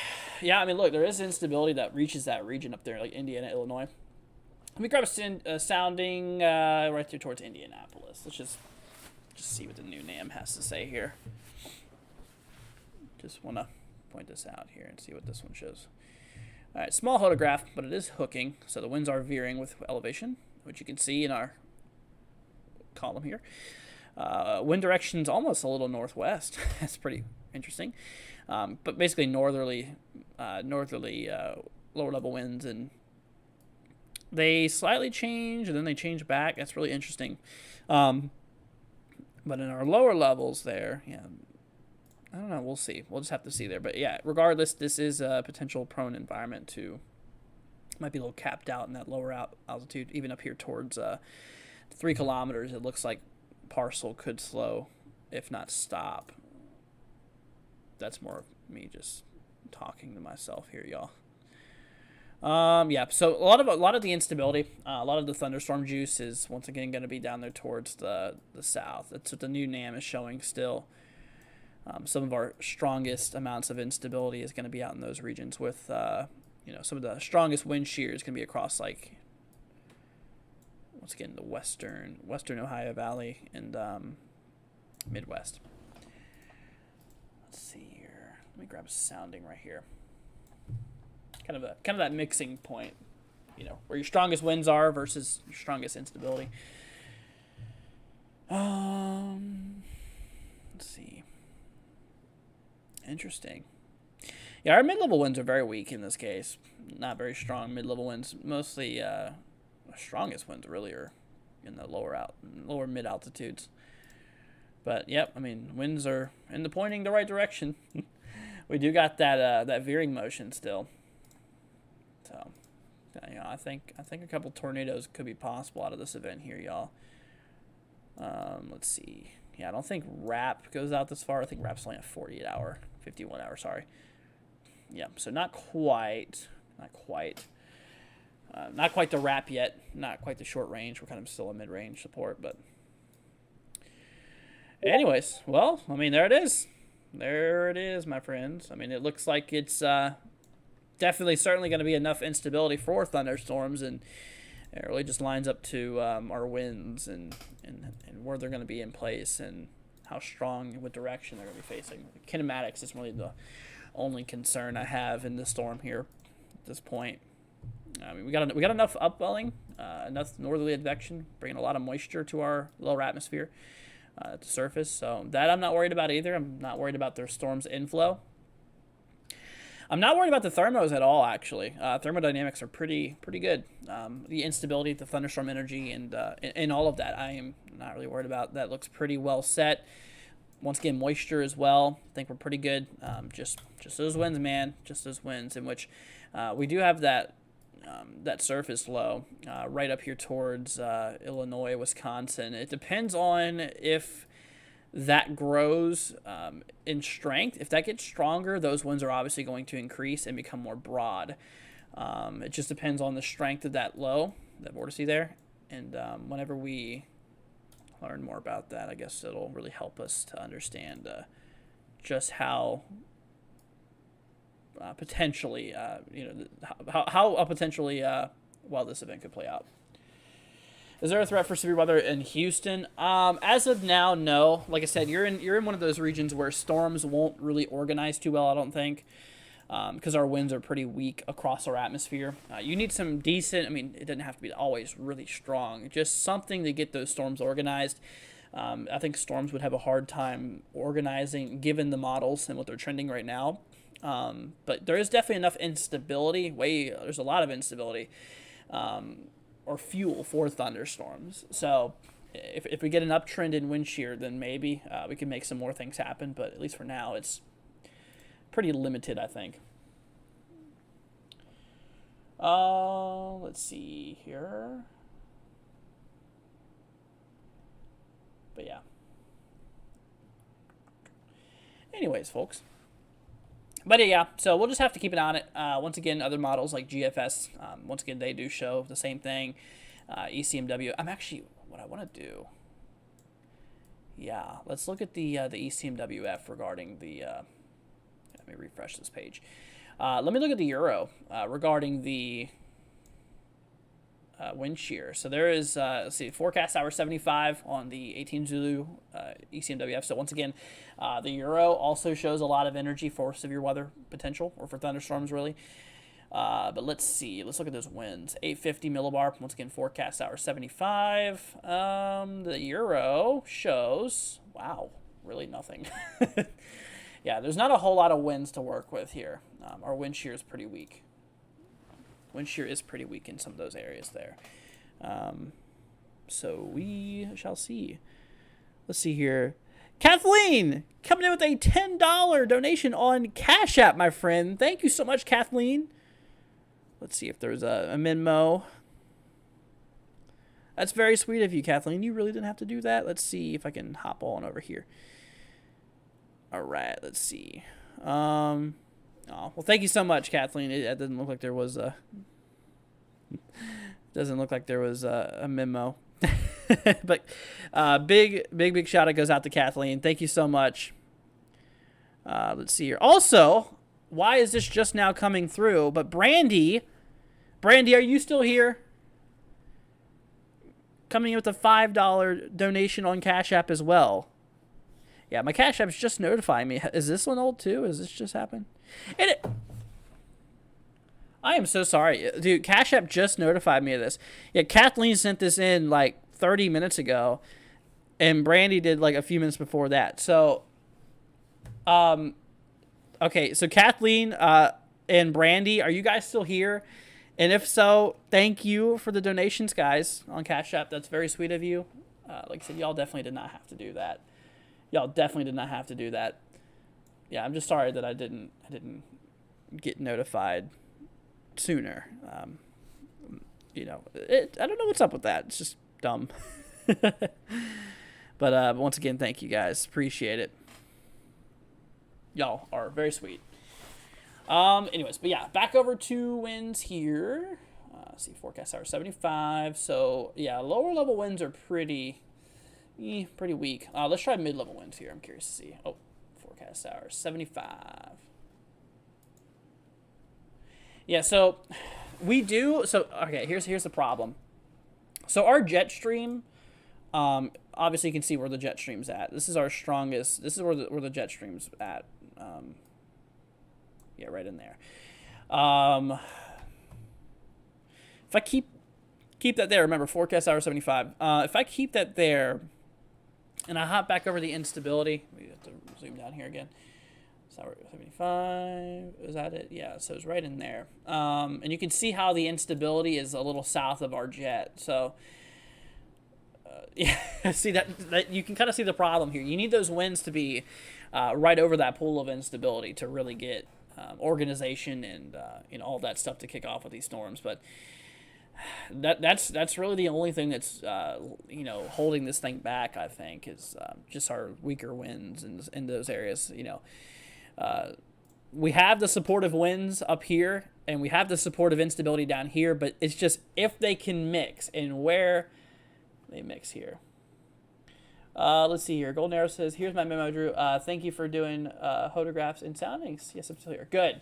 I mean, look, there is instability that reaches that region up there, like Indiana, Illinois. Let me grab a sounding right there towards Indianapolis. Let's just see what the new NAM has to say here. Just want to point this out here and see what this one shows. All right, small photograph, but it is hooking, so the winds are veering with elevation, which you can see in our column here. Wind direction's almost a little northwest. That's pretty interesting. But basically northerly lower level winds, and they slightly change and then they change back. That's really interesting. But in our lower levels there, yeah, I don't know. We'll see. We'll just have to see there. But yeah, regardless, this is a potential prone environment to, might be a little capped out in that lower altitude, even up here towards 3 kilometers. It looks like parcel could slow, if not stop. That's more of me just talking to myself here, y'all. Yeah, so a lot of the instability, a lot of the thunderstorm juice is once again going to be down there towards the south. That's what the new NAM is showing still. Some of our strongest amounts of instability is going to be out in those regions with, some of the strongest wind shear is going to be across, like, once again, the western Ohio Valley and Midwest. Let's see here. Let me grab a sounding right here. Kind of that mixing point, where your strongest winds are versus your strongest instability. Let's see. Interesting. Yeah, our mid-level winds are very weak in this case. Not very strong mid-level winds. Mostly, the strongest winds really are in the lower mid altitudes. But yep, I mean, winds are pointing the right direction. We do got that veering motion still. So, I think a couple tornadoes could be possible out of this event here, y'all. Let's see. Yeah, I don't think RAP goes out this far. I think RAP's only a 51 hour, sorry. Yeah, so not quite the RAP yet. Not quite the short range. We're kind of still a mid-range support, but anyways, well, I mean, there it is. There it is, my friends. I mean, it looks like it's certainly going to be enough instability for thunderstorms, and it really just lines up to our winds and where they're going to be in place and how strong, what direction they're going to be facing. Kinematics is really the only concern I have in the storm here at this point. I mean, we got enough upwelling, enough northerly advection, bringing a lot of moisture to our lower atmosphere at the surface. So that I'm not worried about either. I'm not worried about their storm's inflow. I'm not worried about the thermos at all, actually. Thermodynamics are pretty good. The instability, the thunderstorm energy, and all of that, I am not really worried about. That looks pretty well set. Once again, moisture as well. I think we're pretty good. Just those winds, man. Just those winds, in which we do have that surface low right up here towards Illinois, Wisconsin. It depends on if that grows in strength. If that gets stronger, those winds are obviously going to increase and become more broad. It just depends on the strength of that low, that vortice there. And whenever we learn more about that, I guess it'll really help us to understand just how potentially, how potentially well this event could play out. Is there a threat for severe weather in Houston? As of now, no. Like I said, you're in one of those regions where storms won't really organize too well, I don't think, because our winds are pretty weak across our atmosphere. You need some decent, I mean, it doesn't have to be always really strong, just something to get those storms organized. I think storms would have a hard time organizing given the models and what they're trending right now. But there is definitely enough instability. There's a lot of instability. Or fuel for thunderstorms. So if we get an uptrend in wind shear, then maybe we can make some more things happen. But at least for now, it's pretty limited, I think. Let's see here. But yeah. Anyways, folks. But yeah, so we'll just have to keep an eye on it. Once again, other models like GFS, once again, they do show the same thing. ECMW, what I want to do. Yeah, let's look at the ECMWF regarding the, let me refresh this page. Let me look at the Euro regarding the wind shear. So there is, let's see, forecast hour 75 on the 18 Zulu ECMWF. So once again, the Euro also shows a lot of energy for severe weather potential, or for thunderstorms, really. But let's see. Let's look at those wins. 850 millibar. Once again, forecast hour 75. The euro shows, wow, really nothing. Yeah, there's not a whole lot of wins to work with here. Our wind shear is pretty weak. Wind shear is pretty weak in some of those areas there. So we shall see. Let's see here. Kathleen coming in with a $10 donation on Cash App, my friend. Thank you so much, Kathleen. Let's see if there's a Venmo. That's very sweet of you, Kathleen. You really didn't have to do that. Let's see if I can hop on over here. All right, let's see. Oh, well, thank you so much, Kathleen. It doesn't look like there was a... Doesn't look like there was a memo. But big shout out goes out to Kathleen. Thank you so much. Let's see here. Also, why is this just now coming through? But Brandy, are you still here? Coming in with a $5 donation on Cash App as well. Yeah, my Cash App's just notifying me. Is this one old too? Is this just happened? I am so sorry. Dude, Cash App just notified me of this. Yeah, Kathleen sent this in like 30 minutes ago, and Brandy did like a few minutes before that. So, okay, so Kathleen and Brandy, are you guys still here? And if so, thank you for the donations, guys, on Cash App. That's very sweet of you. Like I said, y'all definitely did not have to do that. Y'all definitely did not have to do that. Yeah, I'm just sorry that I didn't get notified sooner. You know, I don't know what's up with that. It's just dumb. But once again, thank you guys. Appreciate it. Y'all are very sweet. Anyways, but yeah, back over to wins here. See, forecast hour 75. So yeah, lower level wins are pretty weak. Let's try mid-level wins here. I'm curious to see. Oh, forecast hour 75. Yeah, so we do. So okay, here's the problem. So our jet stream, obviously you can see where the jet stream's at. This is our strongest. This is where the jet stream's at. Yeah, right in there. If I keep that there, remember forecast hour 75. If I keep that there, and I hop back over the instability, we have to zoom down here again. So 75, is that it? Yeah, so it's right in there. And you can see how the instability is a little south of our jet. So yeah, see that you can kind of see the problem here. You need those winds to be right over that pool of instability to really get organization and all that stuff to kick off with these storms. But that's really the only thing that's holding this thing back. I think is just our weaker winds in those areas. We have the supportive winds up here, and we have the supportive instability down here. But it's just if they can mix and where they mix here. Let's see here. Golden Arrow says, "Here's my memo, Drew. Thank you for doing photographs and soundings." Yes, I'm still here. Good.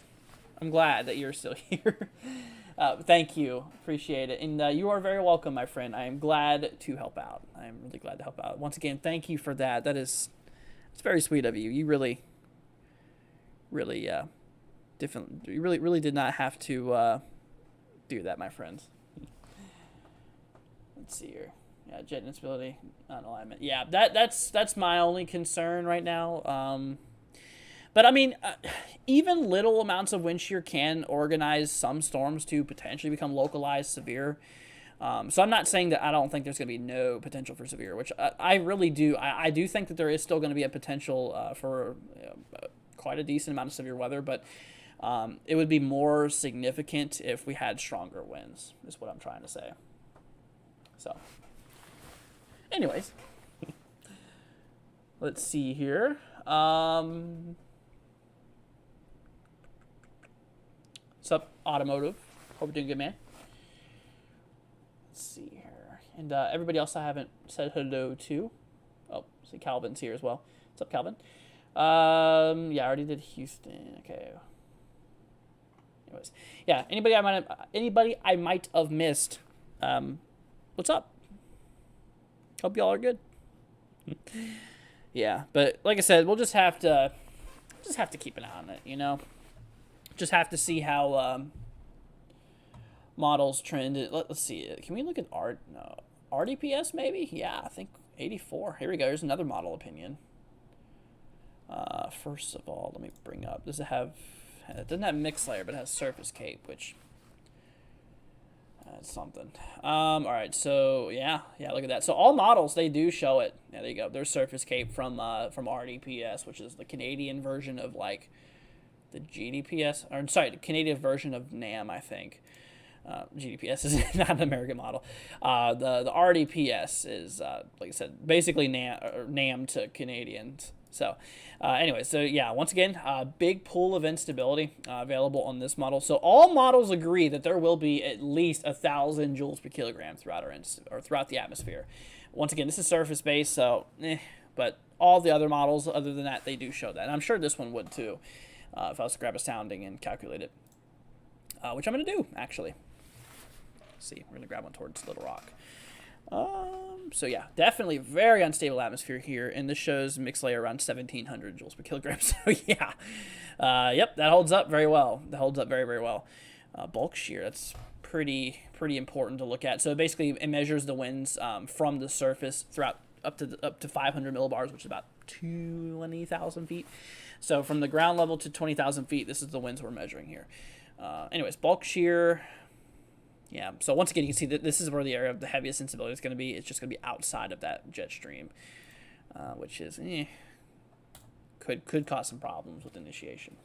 I'm glad that you're still here. Thank you. Appreciate it. And you are very welcome, my friend. I am glad to help out. I am really glad to help out. Once again, thank you for that. It's very sweet of you. You really did not have to do that, my friends. Let's see here. Yeah, jet instability, not alignment. Yeah, that's my only concern right now. But I mean, even little amounts of wind shear can organize some storms to potentially become localized severe. So I'm not saying that I don't think there's going to be no potential for severe, which I really do. I do think that there is still going to be a potential for quite a decent amount of severe weather, but it would be more significant if we had stronger winds, is what I'm trying to say. So, anyways, let's see here. What's up, Automotive? Hope you're doing good, man. Let's see here. And everybody else I haven't said hello to. Oh, see Calvin's here as well. What's up, Calvin? Yeah, I already did Houston. Okay. Anyways, yeah. Anybody I might have missed. What's up? Hope y'all are good. Yeah, but like I said, we'll just have to keep an eye on it. Just have to see how models trend. Let's see. Can we look at RDPS maybe? Yeah, I think 84. Here we go. Here's another model opinion. First of all, let me bring up. Does it have? It doesn't have mix layer, but it has surface cape, which that's something. All right. So yeah. Look at that. So all models they do show it. Yeah, there you go. There's surface cape from RDPS, which is the Canadian version of like the GDPS, or sorry, the Canadian version of NAM, I think. GDPS is not an American model. The RDPS is, like I said, basically NAM to Canadians. So, anyway, so yeah, once again, big pool of instability available on this model. So all models agree that there will be at least 1,000 joules per kilogram throughout the atmosphere. Once again, this is surface based, so but all the other models, other than that, they do show that. And I'm sure this one would too, if I was to grab a sounding and calculate it, which I'm going to do actually. Let's see, we're going to grab one towards Little Rock. So yeah, definitely very unstable atmosphere here, and this shows mixed layer around 1,700 joules per kilogram. So yeah, yep, that holds up very well. That holds up very, very well. Bulk shear, that's pretty important to look at. So basically, it measures the winds from the surface throughout up to 500 millibars, which is about 20,000 feet. So from the ground level to 20,000 feet, this is the winds we're measuring here. Anyways, bulk shear. Yeah, so once again, you can see that this is where the area of the heaviest instability is going to be. It's just going to be outside of that jet stream, which is could cause some problems with initiation.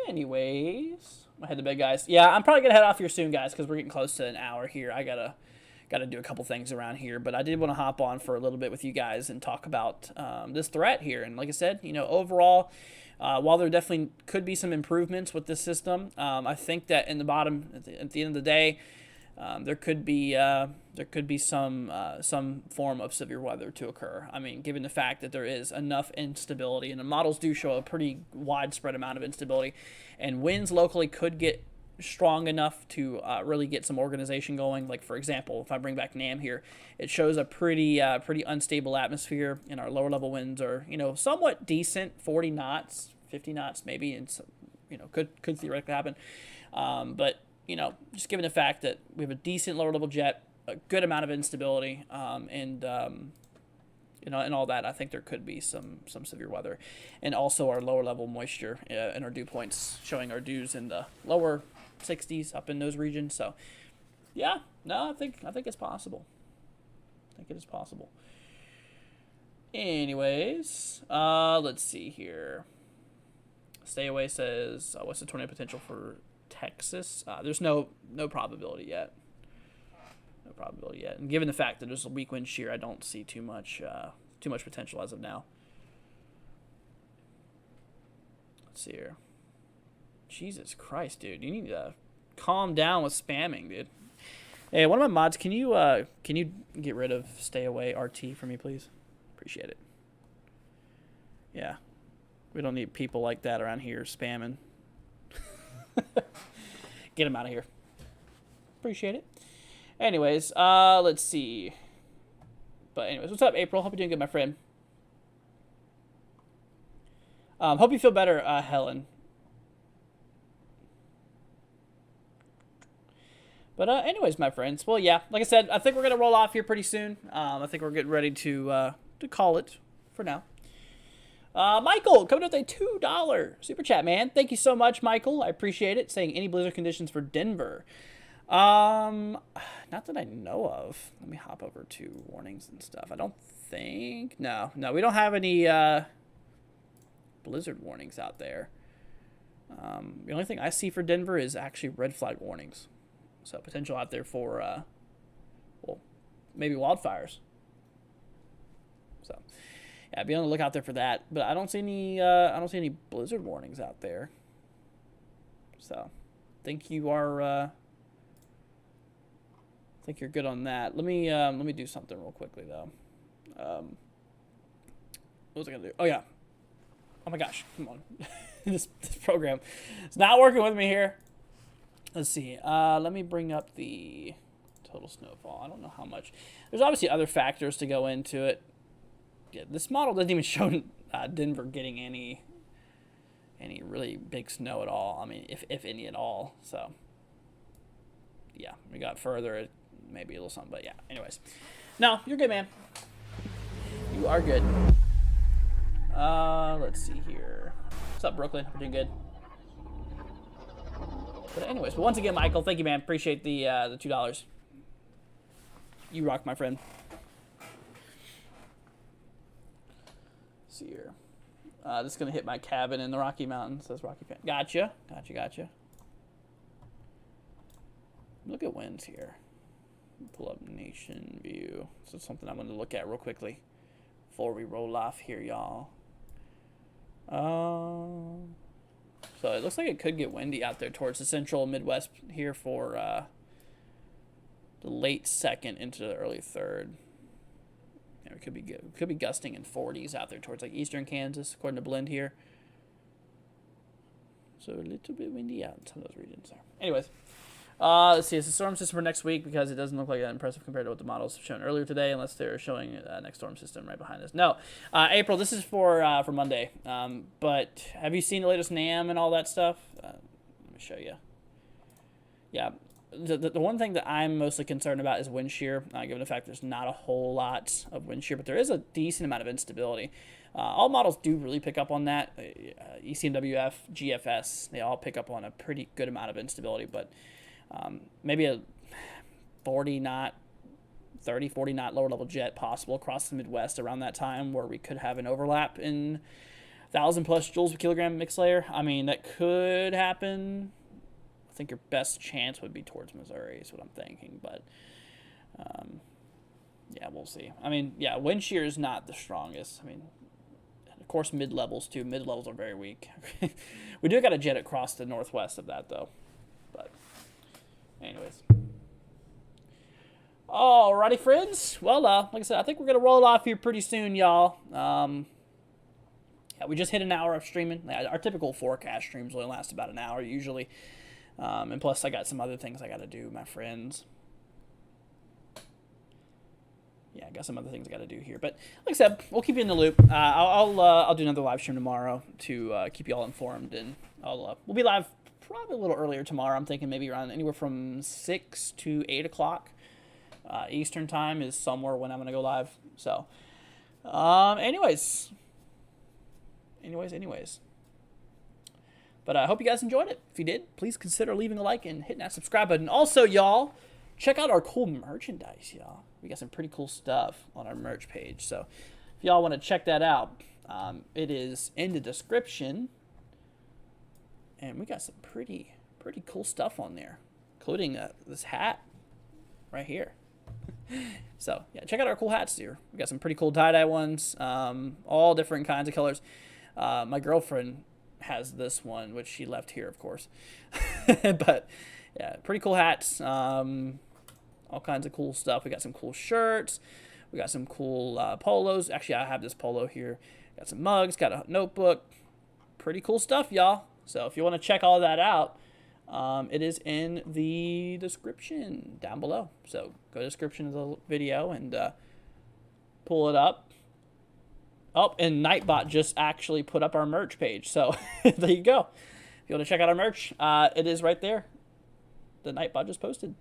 Anyways, I head to bed, guys. Yeah, I'm probably gonna head off here soon, guys, because we're getting close to an hour here. I gotta do a couple things around here, but I did want to hop on for a little bit with you guys and talk about this threat here. And like I said, overall, while there definitely could be some improvements with this system, I think that in the bottom, at the end of the day, there could be some form of severe weather to occur. I mean, given the fact that there is enough instability, and the models do show a pretty widespread amount of instability, and winds locally could get strong enough to really get some organization going. Like for example, if I bring back NAM here, it shows a pretty unstable atmosphere, and our lower level winds are somewhat decent, 40 knots, 50 knots maybe, and could theoretically happen. But just given the fact that we have a decent lower level jet, a good amount of instability, and all that, I think there could be some severe weather, and also our lower level moisture and our dew points showing our dews in the lower 60s up in those regions. So yeah, no, I think it's possible. I think it is possible. Anyways, let's see here. Stay away says, what's the tornado potential for Texas? There's no probability yet. No probability yet. And given the fact that there's a weak wind shear, I don't see too much potential as of now. Let's see here. Jesus Christ, dude. You need to calm down with spamming, dude. Hey, one of my mods, can you get rid of Stay Away RT for me, please? Appreciate it. Yeah. We don't need people like that around here spamming. Get them out of here. Appreciate it. Anyways, let's see. But anyways, what's up, April? Hope you're doing good, my friend. Hope you feel better, Helen. But anyways, my friends. Well, yeah, like I said, I think we're gonna roll off here pretty soon. I think we're getting ready to call it for now. Michael, coming with a $2 super chat, man. Thank you so much, Michael. I appreciate it. Saying any blizzard conditions for Denver. Not that I know of. Let me hop over to warnings and stuff. I don't think. No, we don't have any blizzard warnings out there. The only thing I see for Denver is actually red flag warnings. So potential out there for, well, maybe wildfires. So, yeah, be on the lookout there for that. But I don't see any blizzard warnings out there. So, think you are. I think you're good on that. Let me do something real quickly though. What was I gonna do? Oh yeah. Oh my gosh, come on. this program is not working with me here. Let's see. Let me bring up the total snowfall. I don't know how much. There's obviously other factors to go into it. Yeah, this model doesn't even show Denver getting any really big snow at all. I mean, if any at all. So yeah, we got further, maybe a little something, but yeah. Anyways, no, you're good, man. You are good. Let's see here. What's up, Brooklyn? We're doing good. But anyways, but once again, Michael, thank you, man. Appreciate the $2. You rock, my friend. Let's see here. This is gonna hit my cabin in the Rocky Mountains. Says Rocky fan. Gotcha. Look at wins here. Pull up nation view. So it's something I'm going to look at real quickly before we roll off here, y'all. So it looks like it could get windy out there towards the central Midwest here for the late second into the early third. Yeah, it could be gusting in 40s out there towards like eastern Kansas, according to Blend here. So a little bit windy out in some of those regions there. Anyways. Let's see, it's a storm system for next week because it doesn't look like that impressive compared to what the models have shown earlier today, unless they're showing next storm system right behind us. No, April, this is for Monday. But have you seen the latest NAM and all that stuff? Let me show you. Yeah, the one thing that I'm mostly concerned about is wind shear, given the fact there's not a whole lot of wind shear, but there is a decent amount of instability. All models do really pick up on that. ECMWF, GFS, they all pick up on a pretty good amount of instability, but maybe a 40 knot, 30, 40 knot lower level jet possible across the Midwest around that time where we could have an overlap in 1,000 plus joules per kilogram mixed layer. I mean, that could happen. I think your best chance would be towards Missouri is what I'm thinking, but yeah, we'll see. I mean, yeah, wind shear is not the strongest. I mean, of course, mid-levels too. Mid-levels are very weak. We do got a jet across the northwest of that, though. But anyways. Alrighty, friends. Well, like I said, I think we're going to roll off here pretty soon, y'all. Yeah, we just hit an hour of streaming. Our typical forecast streams only last about an hour, usually. And plus, I got some other things I got to do, my friends. Yeah, I got some other things I got to do here. But like I said, we'll keep you in the loop. I'll do another live stream tomorrow to keep you all informed. And we'll be live probably a little earlier tomorrow. I'm thinking maybe around anywhere from 6 to 8 o'clock. Eastern time is somewhere when I'm going to go live. So, anyways. But I hope you guys enjoyed it. If you did, please consider leaving a like and hitting that subscribe button. Also, y'all, check out our cool merchandise, y'all. We got some pretty cool stuff on our merch page. So if y'all want to check that out, it is in the description. And we got some pretty cool stuff on there, including this hat right here. So yeah, check out our cool hats here. We got some pretty cool tie-dye ones, all different kinds of colors. My girlfriend has this one, which she left here, of course. But yeah, pretty cool hats. All kinds of cool stuff. We got some cool shirts. We got some cool polos. Actually, I have this polo here. Got some mugs. Got a notebook. Pretty cool stuff, y'all. So if you want to check all that out, it is in the description down below. So go to the description of the video and pull it up. Oh, and Nightbot just actually put up our merch page. So there you go. If you want to check out our merch, it is right there. The Nightbot just posted.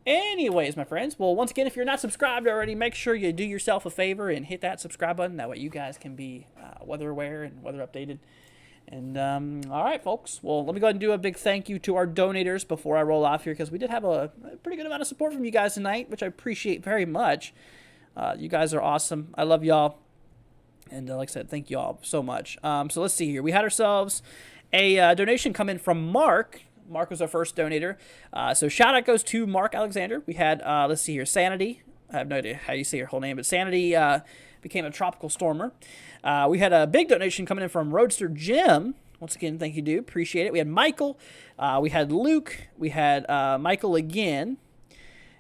Anyways, my friends, well, once again, if you're not subscribed already, make sure you do yourself a favor and hit that subscribe button. That way you guys can be weather aware and weather updated. And, all right, folks. Well, let me go ahead and do a big thank you to our donators before I roll off here, because we did have a pretty good amount of support from you guys tonight, which I appreciate very much. You guys are awesome. I love y'all. And like I said, thank you all so much. So let's see here. We had ourselves a donation come in from Mark. Mark was our first donator. So shout out goes to Mark Alexander. We had, let's see here, Sanity. I have no idea how you say your whole name, but Sanity became a tropical stormer. We had a big donation coming in from Roadster Jim. Once again, thank you, dude. Appreciate it. We had Michael. We had Luke. We had Michael again.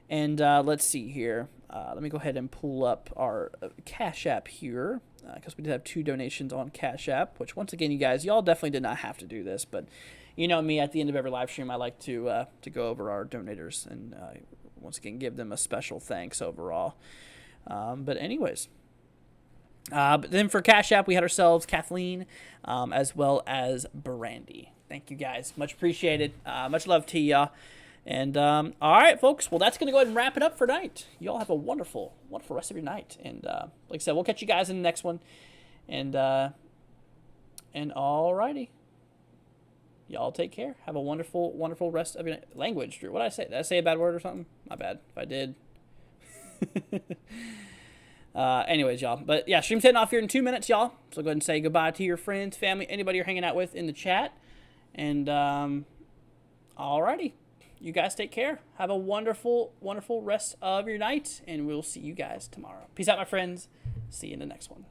And let's see here. Let me go ahead and pull up our Cashapp here, because we did have 2 donations on Cashapp, which once again, you guys, y'all definitely did not have to do this, but you know me, at the end of every live stream, I like to go over our donators and once again give them a special thanks overall. But anyways, but then for Cash App, we had ourselves Kathleen, as well as Brandy. Thank you guys, much appreciated. Much love to y'all. And all right, folks. Well, that's gonna go ahead and wrap it up for tonight. Y'all have a wonderful, wonderful rest of your night. And like I said, we'll catch you guys in the next one. And alrighty. Y'all take care. Have a wonderful, wonderful rest of your night. Language, Drew. What did I say? Did I say a bad word or something? My bad if I did. Anyways, y'all. But yeah, stream's heading off here in 2 minutes, y'all. So go ahead and say goodbye to your friends, family, anybody you're hanging out with in the chat. And alrighty. You guys take care. Have a wonderful, wonderful rest of your night. And we'll see you guys tomorrow. Peace out, my friends. See you in the next one.